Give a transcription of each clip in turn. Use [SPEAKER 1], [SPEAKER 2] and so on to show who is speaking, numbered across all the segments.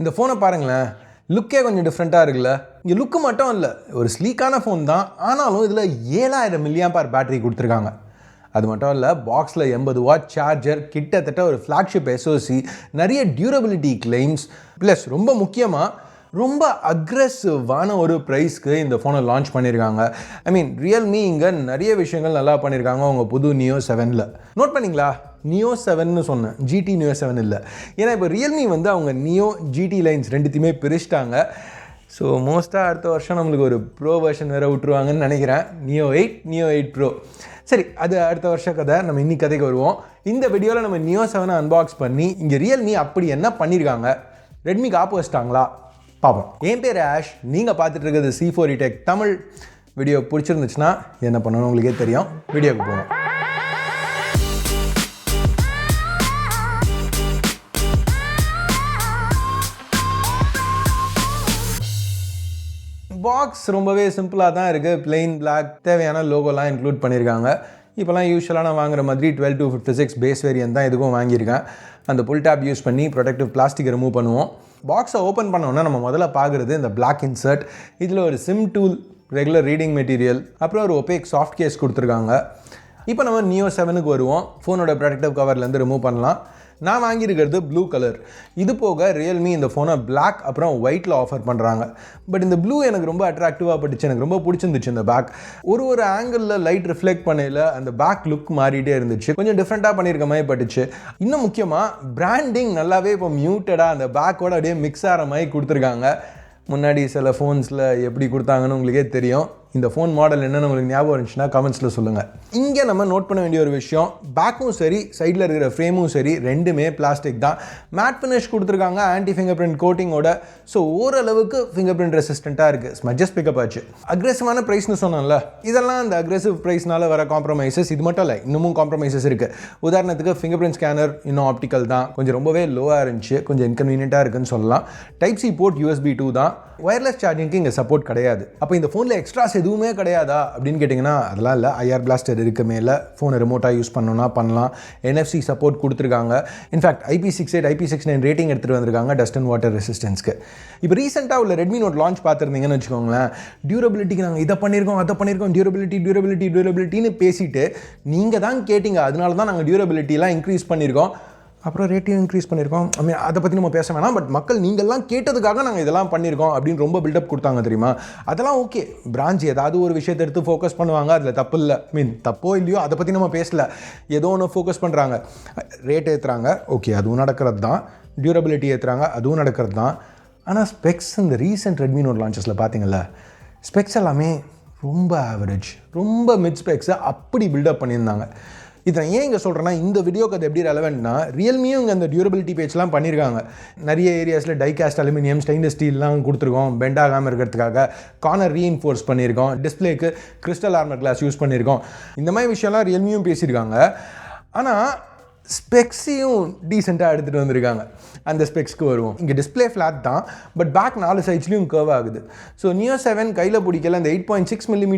[SPEAKER 1] இந்த ஃபோனை பாருங்களேன், லுக்கே கொஞ்சம் டிஃப்ரெண்ட்டாக இருக்குல்ல. இங்கே லுக்கு மட்டும் இல்லை, ஒரு ஸ்லீக்கான ஃபோன் தான். ஆனாலும் இதில் 7000 mAh பேட்டரி கொடுத்துருக்காங்க. அது மட்டும் இல்லை, பாக்ஸில் 80 வாட் சார்ஜர், கிட்டத்தட்ட ஒரு ஃப்ளாக்ஷிப் SoC, நிறைய டியூரபிலிட்டி கிளைம்ஸ், ப்ளஸ் ரொம்ப முக்கியமாக ரொம்ப அக்ரெசிவான ஒரு ப்ரைஸ்க்கு இந்த ஃபோனை லான்ச் பண்ணியிருக்காங்க. ரியல்மி இங்கே நிறைய விஷயங்கள் நல்லா பண்ணியிருக்காங்க அவங்க புது Neo 7ல். நோட் பண்ணிங்களா, Neo 7ன்னு சொன்னேன், GT Neo 7 இல்லை. ஏன்னா இப்போ ரியல்மி அவங்க Neo GT லைன்ஸ் ரெண்டுத்தையுமே பிரிச்சிட்டாங்க. ஸோ மோஸ்ட்டாக அடுத்த வருஷம் நம்மளுக்கு ஒரு ப்ரோ வெர்ஷன் வேறு விட்டுருவாங்கன்னு நினைக்கிறேன். Neo 8, Neo 8 Pro. சரி, அது அடுத்த வருஷ கதை. நம்ம இன்னைக்கு கதைக்கு வருவோம். இந்த வீடியோவில் நம்ம Neo 7 அன்பாக்ஸ் பண்ணி இங்கே ரியல்மி அப்படி என்ன பண்ணியிருக்காங்க, ரெட்மிக்கு ஆப்பு வச்சிட்டாங்களா பார்ப்போம். என் பேர் ஆஷ், நீங்கள் பார்த்துட்டு இருக்கிறது C4E Tech தமிழ். வீடியோ பிடிச்சிருந்துச்சுன்னா என்ன பண்ணணும் உங்களுக்கே தெரியும். வீடியோக்கு போவோம். பாக்ஸ் ரொம்பவே சிம்பிளாக தான் இருக்குது. பிளெயின் பிளாக், தேவையான லோகோலாம் இன்க்ளூட் பண்ணியிருக்காங்க. இப்போலாம் யூஸ்வலாக நான் வாங்குற மாதிரி 12-56 பேஸ் வேரியன்ட் தான் எதுக்கும் வாங்கியிருக்கேன். அந்த புல் டேப் யூஸ் பண்ணி ப்ரொடெக்டிவ் பிளாஸ்டிக்கை ரிமூவ் பண்ணுவோம். பாக்ஸை ஓப்பன் பண்ணோன்னா நம்ம முதல்ல பார்க்குறது இந்த பிளாக் இன்சர்ட். இதில் ஒரு sim tool, regular reading material, அப்புறம் ஒரு ஒபேக் சாஃப்ட் கேஸ் கொடுத்துருக்காங்க. இப்போ நம்ம Neo 7க்கு வருவோம். ஃபோனோட ப்ரொடெக்டிவ் கவர்லேருந்து ரிமூவ் பண்ணலாம். நான் வாங்கியிருக்கிறது ப்ளூ கலர். இது போக ரியல்மி இந்த ஃபோனை பிளாக் அப்புறம் ஒயிட்டில் ஆஃபர் பண்ணுறாங்க. பட் இந்த ப்ளூ எனக்கு ரொம்ப அட்ராக்டிவாக பட்டுச்சு, எனக்கு ரொம்ப பிடிச்சிருந்துச்சு. இந்த பேக் ஒரு ஆங்கிளில் லைட் ரிஃப்ளெக்ட் பண்ணையில் அந்த பேக் லுக் மாறிட்டே இருந்துச்சு, கொஞ்சம் டிஃப்ரெண்ட்டாக பண்ணியிருக்க மாதிரி பட்டுச்சு. இன்னும் முக்கியமாக பிராண்டிங் நல்லாவே இப்போ மியூட்டடாக அந்த பேக்கோட அப்படியே மிக்ஸ் ஆகிற மாதிரி கொடுத்துருக்காங்க. முன்னாடி சில ஃபோன்ஸில் எப்படி கொடுத்தாங்கன்னு உங்களுக்கே தெரியும். இந்த ஃபோன் மாடல் என்னென்னு உங்களுக்கு ஞாபகம் இருந்துச்சுன்னா கமெண்ட்ஸில் சொல்லுங்கள். இங்கே நம்ம நோட் பண்ண வேண்டிய ஒரு விஷயம், பேக்கும் சரி சைடில் இருக்கிற ஃப்ரேமும் சரி ரெண்டுமே பிளாஸ்டிக் தான். மேட் ஃபினிஷ் கொடுத்துருக்காங்க ஆன்டி ஃபிங்கர் பிரிண்ட் கோட்டிங்கோட. ஸோ ஓரளவுக்கு ஃபிங்கர் பிரிண்ட் ரெசிஸ்டண்ட்டாக இருக்குது. ஸ்மட்ஜஸ் பிக்கப் ஆச்சு. அக்ரெசிவான ப்ரைஸ்னு சொன்னோம்ல, இதெல்லாம் அந்த அக்ரெசிவ் ப்ரைஸ்னால வர காம்ப்ரமைசஸ். இது மட்டும் இல்லை, இன்னமும் காம்ப்ரமைசஸ் இருக்குது. உதாரணத்துக்கு ஃபிங்கர் பிரிண்ட் ஸ்கேனர் இன்னும் ஆப்டிக்கல் தான், கொஞ்சம் ரொம்பவே லோவாக இருந்துச்சு, கொஞ்சம் இன்கன்வீனியண்ட்டாக இருக்குன்னு சொல்லலாம். டைப் சி போர்ட் USB 2 தான். வயர்லெஸ் சார்ஜிங்க்கு இங்கே சப்போர்ட் கிடையாது. அப்போ இந்த ஃபோனில் எக்ஸ்ட்ராஸ் எதுவுமே கிடையாதா அப்படின்னு கேட்டிங்கன்னா அதெல்லாம் இல்லை. IR பிளாஸ்டர் இருக்குது மேலே, ஃபோனை ரிமோட்டாக யூஸ் பண்ணணும்னா பண்ணலாம். NFC சப்போர்ட் கொடுத்துருக்காங்க. இன்ஃபேக்ட் IP68, IP69 ரேட்டிங் எடுத்துகிட்டு வந்திருக்காங்க டஸ்ட் அண்ட் வாட்டர் ரெசிஸ்டன்ஸ்க்கு. இப்போ ரீசெண்டாக உள்ள ரெட்மி நோட் லான்ச் பார்த்துருந்தீங்கன்னு வச்சுக்கோங்களேன், டியூரபிலிட்டிக்கு நாங்கள் இதை பண்ணியிருக்கோம் அதை பண்ணியிருக்கோம், டியூரபிலிட்டின்னு பேசிட்டு நீங்கள் தான் கேட்டிங்க, அதனால தான் நாங்கள் டியூரபிலிட்டிலாம் இன்க்ரீஸ் பண்ணியிருக்கோம், அப்புறம் ரேட்டையும் இன்க்ரீஸ் பண்ணியிருக்கோம். அதை பற்றி நம்ம பேச வேணாம். பட் மக்கள் நீங்கள்லாம் கேட்டதுக்காக நாங்கள் இதெல்லாம் பண்ணியிருக்கோம் அப்படின்னு ரொம்ப பில்டப் கொடுத்தாங்க தெரியுமா. அதெல்லாம் ஓகே, பிரான்ச் ஏதாவது ஒரு விஷயத்தை எடுத்து ஃபோக்கஸ் பண்ணுவாங்க, அதில் தப்பு இல்லை. தப்போ இல்லையோ அதை பற்றி நம்ம பேசல. ஏதோ ஒன்று ஃபோக்கஸ் பண்ணுறாங்க. ரேட் ஏற்றுறாங்க, ஓகே, அதுவும் நடக்கிறது தான். டியூரபிலிட்டி ஏற்றுறாங்க, அதுவும் நடக்கிறது தான். ஆனால் ஸ்பெக்ஸ் இந்த ரீசெண்ட் ரெட்மி நோட் லான்ச்சஸில் பார்த்தீங்கல்ல, ஸ்பெக்ஸ் எல்லாமே ரொம்ப ஆவரேஜ், ரொம்ப மிட் ஸ்பெக்ஸை அப்படி பில்டப் பண்ணியிருந்தாங்க. இதை ஏன் இங்கே சொல்கிறேன்னா, இந்த வீடியோக்கு அது எப்படி ரெலவெண்ட்னா, ரியல்மியும் இங்கே அந்த டியூரபிலிட்டி பேஜ்லாம் பண்ணியிருக்காங்க. நிறைய ஏரியாஸில் டைகாஸ்ட் அலுமினியம், ஸ்டெயின்லெஸ் ஸ்டீல்லாம் கொடுத்துருக்கோம் பெண்ட் ஆகாமல் இருக்கிறதுக்காக. கார்னர் ரீஇன்ஃபோர்ஸ் பண்ணியிருக்கோம். டிஸ்பிளேக்கு கிறிஸ்டல் ஆர்மர் கிளாஸ் யூஸ் பண்ணியிருக்கோம். இந்த மாதிரி விஷயம்லாம் ரியல்மியும் பேசியிருக்காங்க. ஆனால் ஸ்பெக்ஸையும் டீசெண்டாக எடுத்துகிட்டு வந்திருக்காங்க. அந்த ஸ்பெக்ஸ்க்கு வருவோம். இங்கே டிஸ்பிளே ஃப்ளாட் தான், பட் பேக் 4 சைட்ஸ்லையும் கர்வ் ஆகுது. ஸோ Neo 7 கையில் பிடிக்கல. அந்த 8.6 mm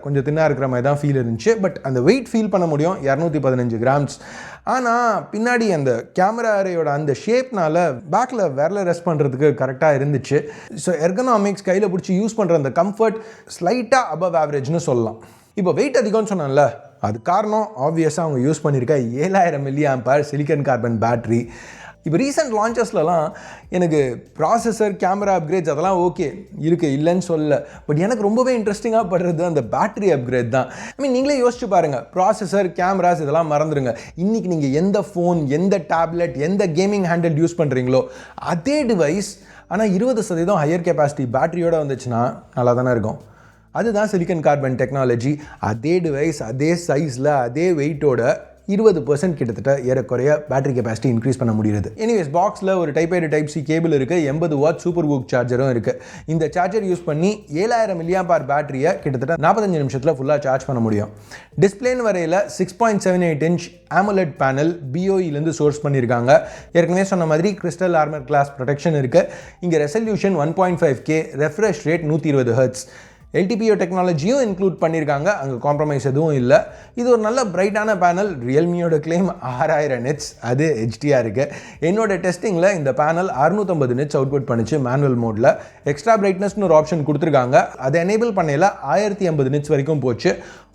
[SPEAKER 1] கொஞ்சம் தின்னாக இருக்கிற மாதிரி தான் ஃபீல் இருந்துச்சு. பட் அந்த வெயிட் ஃபீல் பண்ண முடியும், 215 கிராம்ஸ். ஆனால் பின்னாடி அந்த கேமரா அரேயோட அந்த ஷேப்னால பேக்கில் விரல ரெஸ்ட் பண்ணுறதுக்கு கரெக்டாக இருந்துச்சு. ஸோ எர்கனாமிக்ஸ், கையில் பிடிச்சி யூஸ் பண்ணுற அந்த கம்ஃபர்ட் ஸ்லைட்டாக அபவ் ஆவரேஜ்னு சொல்லலாம். இப்போ வெயிட் அதிகம்னு சொன்னால, அது காரணம் ஆப்வியஸாக அவங்க யூஸ் பண்ணியிருக்க 7000 mAh சிலிக்கன் கார்பன் பேட்ரி. இப்போ ரீசெண்ட் லான்ச்சஸ்லலாம் எனக்கு ப்ராசஸர், கேமரா அப்கிரேட்ஸ் அதெல்லாம் ஓகே இருக்குது, இல்லைன்னு சொல்ல. பட் எனக்கு ரொம்பவே இன்ட்ரெஸ்டிங்காக படுறது அந்த பேட்டரி அப்கிரேட் தான். நீங்களே யோசிச்சு பாருங்கள், ப்ராசஸர், கேமராஸ் இதெல்லாம் மறந்துடுங்க. இன்றைக்கி நீங்கள் எந்த ஃபோன், எந்த டேப்லெட், எந்த கேமிங் ஹேண்டில் யூஸ் பண்ணுறீங்களோ அதே டிவைஸ் ஆனால் 20% ஹையர் கெப்பாசிட்டி பேட்டரியோடு வந்துச்சுன்னா நல்லா தானே இருக்கும். அதுதான் சிலிக்கன் கார்பன் டெக்னாலஜி. அதே டிவைஸ், அதே சைஸில், அதே வெயிட்டோட 20% கிட்டத்தட்ட ஏறக்குறைய பேட்டரி கெப்பாசிட்டி இன்க்ரீஸ் பண்ண முடியுது. எனிவேஸ், பாக்ஸில் ஒரு type A to type C cable இருக்குது, 80 வாட் சூப்பர் வூக் சார்ஜரும் இருக்குது. இந்த சார்ஜர் யூஸ் பண்ணி 7000 mAh பேட்டரியை கிட்டத்தட்ட 45 நிமிஷத்தில் ஃபுல்லாக சார்ஜ் பண்ண முடியும். டிஸ்பிளேன்னு வரையில் 6.78 inch AMOLED பேனல் BOEலேருந்து சோர்ஸ் பண்ணியிருக்காங்க. ஏற்கனவே சொன்ன மாதிரி கிறிஸ்டல் ஆர்மர் கிளாஸ் ப்ரொடெக்ஷன் இருக்குது. இங்கே resolution 1.5K, refresh rate 120 Hz. LTPO டெக்னாலஜியும் இன்க்ளூட் பண்ணியிருக்காங்க, அங்கே காம்ப்ரமைஸ் எதுவும் இல்லை. இது ஒரு நல்ல பிரைட்டான பேனல். ரியல்மியோட கிளைம் 6000 nits, அது HDR இருக்குது. என்னோட டெஸ்டிங்கில் இந்த பேனல் 650 nits அவுட்புட் பண்ணிச்சு மேனுவல் மோடில். எக்ஸ்ட்ரா பிரைட்னஸ்னு ஒரு ஆப்ஷன் கொடுத்துருக்காங்க, அதை எனேபிள் பண்ணையில் 1050 nits வரைக்கும் போச்சு.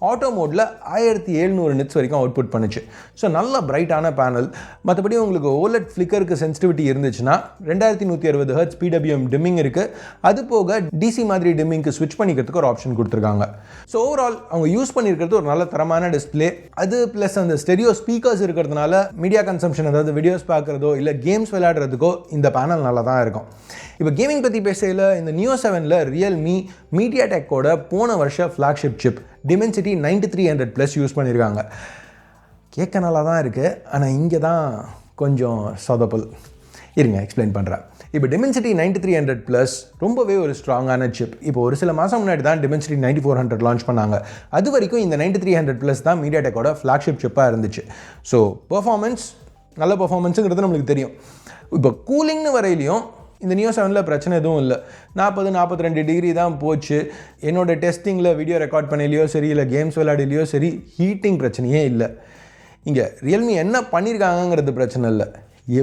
[SPEAKER 1] ஆட்டோ மோடில் 1700 nits வரைக்கும் அவுட்புட் பண்ணுச்சு. ஸோ நல்ல பிரைட்டான பேனல். மற்றபடி உங்களுக்கு OLED ஃப்ளிக்கருக்கு சென்சிட்டிவிட்டி இருந்துச்சுன்னா 2160 Hz PWM டிம்மிங் இருக்குது. அது போக டிசி மாதிரி டிம்மிங்க்கு ஸ்விட்ச் பண்ணிக்கிறதுக்கு ஒரு ஆப்ஷன் கொடுத்துருக்காங்க. ஸோ ஓவரால் அவங்க யூஸ் பண்ணியிருக்கிறது ஒரு நல்ல தரமான டிஸ்பிளே. அது ப்ளஸ் அந்த ஸ்டெரியோ ஸ்பீக்கர்ஸ் இருக்கிறதுனால மீடியா கன்சம்ஷன், அதாவது வீடியோஸ் பார்க்குறதோ இல்லை கேம்ஸ் விளையாடுறதுக்கோ இந்த பேனல் நல்லா தான் இருக்கும். இப்போ கேமிங் பற்றி பேசையில் இந்த Neo 7ல் ரியல்மி மீடியாடெக்கோட போன வருஷம் ஃப்ளாக்ஷிப் சிப் Dimensity 9300+ யூஸ் பண்ணியிருக்காங்க. கேட்க நல்லா தான் இருக்குது, ஆனால் இங்கே தான் கொஞ்சம் சொதப்பல். இருங்க எக்ஸ்பிளைன் பண்ணுறேன். இப்போ Dimensity 9300+ ரொம்பவே ஒரு ஸ்ட்ராங்கான சிப். இப்போ ஒரு சில மாதம் முன்னாடி தான் Dimensity 9400 லான்ச் பண்ணாங்க. அது வரைக்கும் இந்த 9300+ தான் மீடியாடெக்கோட ஃப்ளாக்ஷிப் சிப்பாக இருந்துச்சு. ஸோ பெர்ஃபார்மன்ஸ், நல்ல பெர்ஃபார்மன்ஸுங்கிறது நம்மளுக்கு தெரியும். இப்போ கூலிங்னு வரையிலையும் இந்த Neo 7ல் பிரச்சனை எதுவும் இல்லை. 40-42 டிகிரி தான் போச்சு. என்னோட டெஸ்டிங்கில் வீடியோ ரெக்கார்ட் பண்ணலையோ சரி, இல்லை கேம்ஸ் விளையாடலையோ சரி, ஹீட்டிங் பிரச்சனையே இல்லை. இங்கே ரியல்மி என்ன பண்ணியிருக்காங்கங்கிறது பிரச்சனை இல்லை,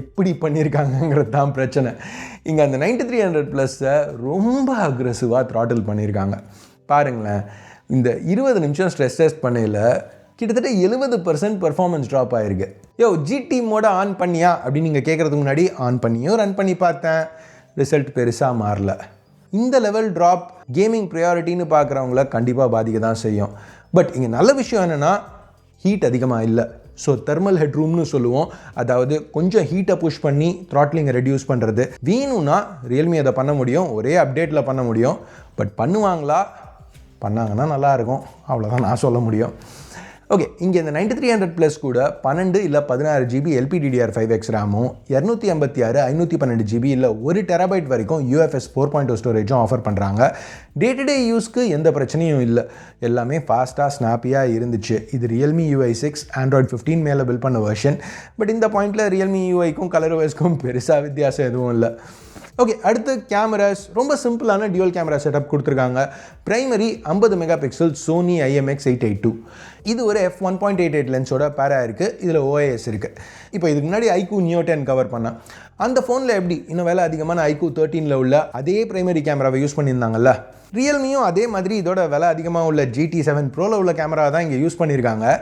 [SPEAKER 1] எப்படி பண்ணியிருக்காங்கங்கிறது தான் பிரச்சனை. இங்கே அந்த 9300+-ஐ ரொம்ப அக்ரெசிவாக த்ராட்டில் பண்ணியிருக்காங்க. பாருங்களேன், இந்த 20 நிமிஷம் ஸ்ட்ரெஸ் டெஸ்ட் பண்ணையில் கிட்டத்தட்ட 70% பெர்ஃபார்மன்ஸ் ட்ராப் ஆகிருக்கு. GT மோட ஆன் பண்ணியா அப்படின்னு நீங்கள் கேட்குறதுக்கு முன்னாடி ஆன் பண்ணியும் ரன் பண்ணி பார்த்தேன், ரிசல்ட் பெருசாக மாறல. இந்த லெவல் ட்ராப் கேமிங் ப்ரையாரிட்டின்னு பார்க்குறவங்கள கண்டிப்பாக பாதிக்க தான் செய்யும். பட் இங்கே நல்ல விஷயம் என்னென்னா ஹீட் அதிகமாக இல்லை. ஸோ தெர்மல் ஹெட்ரூம்னு சொல்லுவோம், அதாவது கொஞ்சம் ஹீட்டை புஷ் பண்ணி த்ராட்லிங்கை ரெடியூஸ் பண்ணுறது. வேணும்னா ரியல்மி அதை பண்ண முடியும், ஒரே அப்டேட்டில் பண்ண முடியும். பட் பண்ணுவாங்களா? பண்ணாங்கன்னா நல்லாயிருக்கும், அவ்வளோதான் நான் சொல்ல முடியும். ஓகே, இங்கே இந்த 9300+ கூட 12 இல்லை 16 GB LPDDR5X ரேமும் 256 512 GB இல்லை 1 TB வரைக்கும் UFS 4.0 ஸ்டோரேஜும் ஆஃபர் பண்ணுறாங்க. டே டு டே யூஸ்க்கு எந்த பிரச்சனையும் இல்லை, எல்லாமே ஃபாஸ்ட்டாக ஸ்னாப்பியாக இருந்துச்சு. இது ரியல்மி UI 6 Android 15 மேலே பில்ட் பண்ண வெர்ஷன். பட் இந்த பாயிண்டில் ரியல்மி UIக்கும் ColorOSக்கும் பெருசாக வித்தியாசம் எதுவும் இல்லை. ஓகே, அடுத்து கேமராஸ். ரொம்ப சிம்பிளான டியூவல் கேமரா செட்டப் கொடுத்துருக்காங்க. Primary 50 megapixel Sony IMX882. இது ஒரு f1.88 லென்ஸோட பேரா இருக்குது. இதில் OIS இருக்குது. இப்போ இதுக்கு முன்னாடி iQOO Neo 10 கவர் பண்ணேன். அந்த ஃபோனில் எப்படி இன்னும் விலை அதிகமான iQOO 13ல் உள்ள அதே பிரைமரி கேமராவை யூஸ் பண்ணியிருந்தாங்கல்ல, ரியல்மியும் அதே மாதிரி இதோட விலை அதிகமாக உள்ள GT7 ப்ரோவில் உள்ள கேமரா தான் இங்கே யூஸ் பண்ணியிருக்காங்க.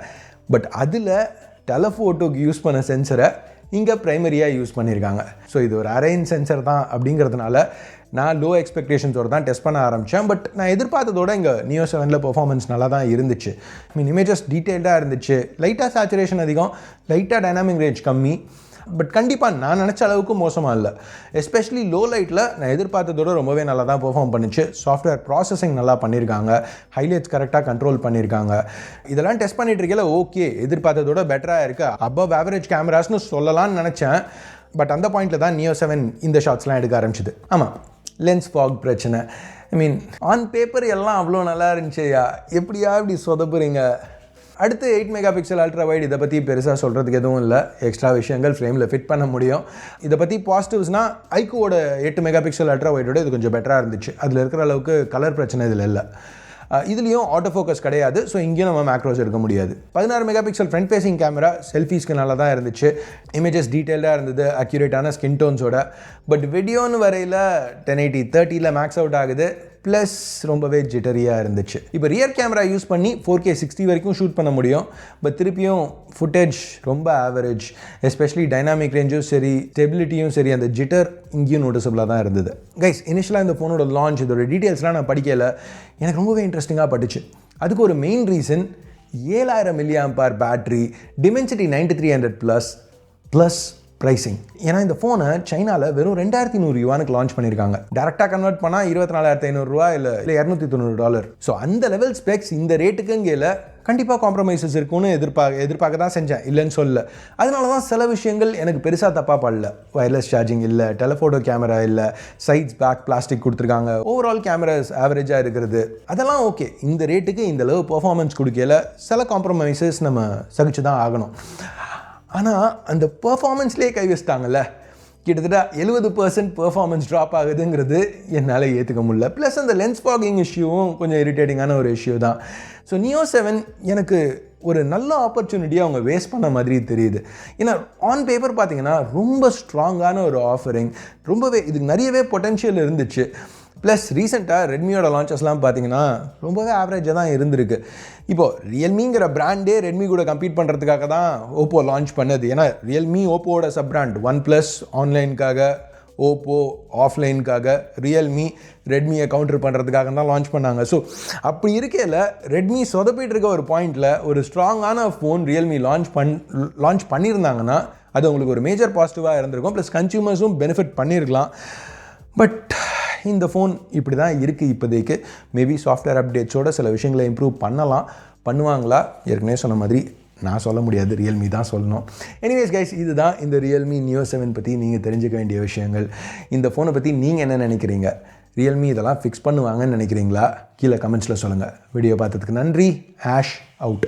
[SPEAKER 1] பட் அதில் டெலஃபோட்டோக்கு யூஸ் பண்ண சென்சரை இங்கே ப்ரைமரியாக யூஸ் பண்ணியிருக்காங்க. ஸோ இது ஒரு அரேஞ்ச் சென்சர் தான் அப்படிங்கிறதுனால நான் லோ எக்ஸ்பெக்டேஷன்ஸோடு தான் டெஸ்ட் பண்ண ஆரம்பித்தேன். பட் நான் எதிர்பார்த்ததோட இங்கே Neo 7ல் பெர்ஃபார்மன்ஸ் நல்லா தான் இருந்துச்சு. இமேஜஸ் டீட்டெயில்டாக இருந்துச்சு, லைட்டாக சேச்சுரேஷன் அதிகம், லைட்டாக டைனாமிக் ரேஞ்ச் கம்மி. பட் கண்டிப்பாக நான் நினச்ச அளவுக்கு மோசமாக இல்லை. எஸ்பெஷலி லோ லைட்டில் நான் எதிர்பார்த்ததோட ரொம்பவே நல்லா தான் பெர்ஃபார்ம் பண்ணிச்சு. சாஃப்ட்வேர் ப்ராசஸிங் நல்லா பண்ணியிருக்காங்க, ஹைலைட்ஸ் கரெக்டாக கண்ட்ரோல் பண்ணியிருக்காங்க. இதெல்லாம் டெஸ்ட் பண்ணிட்டு இருக்கல, ஓகே எதிர்பார்த்ததோட பெட்டராக இருக்குது, அபவ் ஆவரேஜ் கேமராஸ்னு சொல்லலாம்னு நினச்சேன். பட் அந்த பாயிண்டில் தான் Neo 7 இந்த ஷாட்ஸ்லாம் எடுக்க ஆரம்பிச்சிது. ஆமாம், லென்ஸ் ஃபாக் பிரச்சனை. ஆன் பேப்பர் எல்லாம் அவ்வளோ நல்லா இருந்துச்சையா, எப்படியா இப்படி சொதப்புறீங்க. அடுத்து 8 மெகாபிக்சல் அல்ட்ரா வைட். இதை பற்றி பெருசாக சொல்கிறதுக்கு எதுவும் இல்லை, எக்ஸ்ட்ரா விஷயங்கள் ஃப்ரேமில் ஃபிட் பண்ண முடியும். இதை பற்றி பாசிட்டிவ்ஸ்னால் iQOOட 8 மெகாபிக்சல் அல்ட்ரா வைடோட இது கொஞ்சம் பெட்டராக இருந்துச்சு. அதில் இருக்கிற அளவுக்கு கலர் பிரச்சனை இதில் இல்லை. இதுலேயும் ஆட்டோ ஃபோக்கஸ் கிடையாது, ஸோ இங்கேயும் நம்ம மேக்ரோஸ் எடுக்க முடியாது. 16 மெகாபிக்சல் ஃப்ரண்ட் ஃபேசிங் கேமரா செல்ஃபீஸ்க்கு நல்லா தான் இருந்துச்சு. இமேஜஸ் டீட்டெயில்டாக இருந்தது, அக்யூரேட்டான ஸ்கின் டோன்ஸோட. பட் வீடியோன்னு வரையில் 1080 30ல் மேக்ஸ் அவுட் ஆகுது, ப்ளஸ் ரொம்பவே ஜிட்டரியாக இருந்துச்சு. இப்போ ரியர் கேமரா யூஸ் பண்ணி 4K 60 வரைக்கும் ஷூட் பண்ண முடியும். பட் திருப்பியும் ஃபுட்டேஜ் ரொம்ப ஆவரேஜ், எஸ்பெஷலி டைனாமிக் ரேஞ்சும் சரி, ஸ்டெபிலிட்டியும் சரி, அந்த ஜிட்டர் இங்கேயும் நோட்டிசபிளாக தான் இருந்தது. கைஸ், இனிஷியலாக இந்த ஃபோனோட லான்ச், இதோட டீட்டெயில்ஸ்லாம் நான் படிக்கலை, எனக்கு ரொம்பவே இன்ட்ரெஸ்டிங்காக பட்டுச்சு. அதுக்கு ஒரு main reason 7000 mAh battery, Dimensity 9300+ plus pricing. ஏன்னா இந்த ஃபோனை சைனாவில் வெறும் 2100 யுவானுக்கு லான்ச் பண்ணியிருக்காங்க. டேரெக்டாக கன்வெர்ட் பண்ணால் 24500 இல்லை $290. ஸோ அந்த லெவல் ஸ்பெக்ஸ் இந்த ரேட்டுக்குங்கையில் கண்டிப்பாக காம்ப்ரமைசஸ் இருக்குன்னு எதிர்பார்க்க தான் செஞ்சேன், இல்லைன்னு சொல்ல. அதனால தான் சில விஷயங்கள் எனக்கு பெருசாக தப்பாக படல. வயர்லெஸ் சார்ஜிங் இல்லை, டெலஃபோட்டோ கேமரா இல்லை, சைட்ஸ் பேக் பிளாஸ்டிக் கொடுத்துருக்காங்க, ஓவரால் கேமராஸ் ஆவரேஜாக இருக்கிறது, அதெல்லாம் ஓகே. இந்த ரேட்டுக்கு இந்த லெவல் பெர்ஃபார்மன்ஸ் கொடுக்கல, சில காம்ப்ரமைசஸ் நம்ம சகிச்சு தான் ஆகணும். ஆனால் அந்த பெர்ஃபார்மன்ஸ்லேயே கை வச்சிட்டாங்கல்ல. கிட்டத்தட்ட 70% பெர்ஃபார்மன்ஸ் ட்ராப் ஆகுதுங்கிறது என்னால் ஏற்றுக்க முடியல. ப்ளஸ் அந்த லென்ஸ் ஃபாகிங் இஷ்யூவும் கொஞ்சம் இரிட்டேட்டிங்கான ஒரு இஷ்யூ தான். ஸோ Neo 7 எனக்கு ஒரு நல்ல ஆப்பர்ச்சுனிட்டியாக அவங்க வேஸ்ட் பண்ண மாதிரி தெரியுது. ஏன்னா ஆன் பேப்பர் பார்த்தீங்கன்னா ரொம்ப ஸ்ட்ராங்கான ஒரு ஆஃபரிங், ரொம்பவே இதுக்கு நிறையவே பொட்டென்ஷியல் இருந்துச்சு. ப்ளஸ் ரீசெண்டாக ரெட்மியோட லான்ச்சஸ்லாம் பார்த்தீங்கன்னா ரொம்பவே ஆவரேஜாக தான் இருந்திருக்கு. இப்போது ரியல்மிங்கிற பிராண்டே ரெட்மி கூட கம்பீட் பண்ணுறதுக்காக தான் ஓப்போ லான்ச் பண்ணது. ஏன்னா ரியல்மி ஓப்போவோட சப் பிராண்ட், ஒன் ப்ளஸ் ஆன்லைனுக்காக, ஓப்போ ஆஃப்லைனுக்காக, ரியல்மி ரெட்மியை கவுண்டர் பண்ணுறதுக்காக தான் லான்ச் பண்ணாங்க. ஸோ அப்படி இருக்கையில் ரெட்மி சொதப்பிட்டு இருக்க ஒரு பாயிண்டில் ஒரு ஸ்ட்ராங்கான ஃபோன் ரியல்மி லான்ச் பண்ணியிருந்தாங்கன்னா அது உங்களுக்கு ஒரு மேஜர் பாசிட்டிவாக இருந்திருக்கும். ப்ளஸ் கன்சியூமர்ஸும் பெனிஃபிட் பண்ணியிருக்கலாம். பட் இந்த ஃபோன் இப்படி தான் இருக்குது இப்போதைக்கு. மேபி சாஃப்ட்வேர் அப்டேட்ஸோட சில விஷயங்களை இம்ப்ரூவ் பண்ணுவாங்களா? ஏற்கனவே சொன்ன மாதிரி நான் சொல்ல முடியாது, ரியல்மி தான் சொல்லணும். எனிவேஸ் கைஸ், இதுதான் இந்த ரியல்மி Neo 7 பற்றி நீங்கள் தெரிஞ்சுக்க வேண்டிய விஷயங்கள். இந்த ஃபோனை பற்றி நீங்கள் என்ன நினைக்கிறீங்க? ரியல்மி இதெல்லாம் ஃபிக்ஸ் பண்ணுவாங்கன்னு நினைக்கிறீங்களா? கீழே கமெண்ட்ஸில் சொல்லுங்கள். வீடியோ பார்த்ததுக்கு நன்றி. Ash out.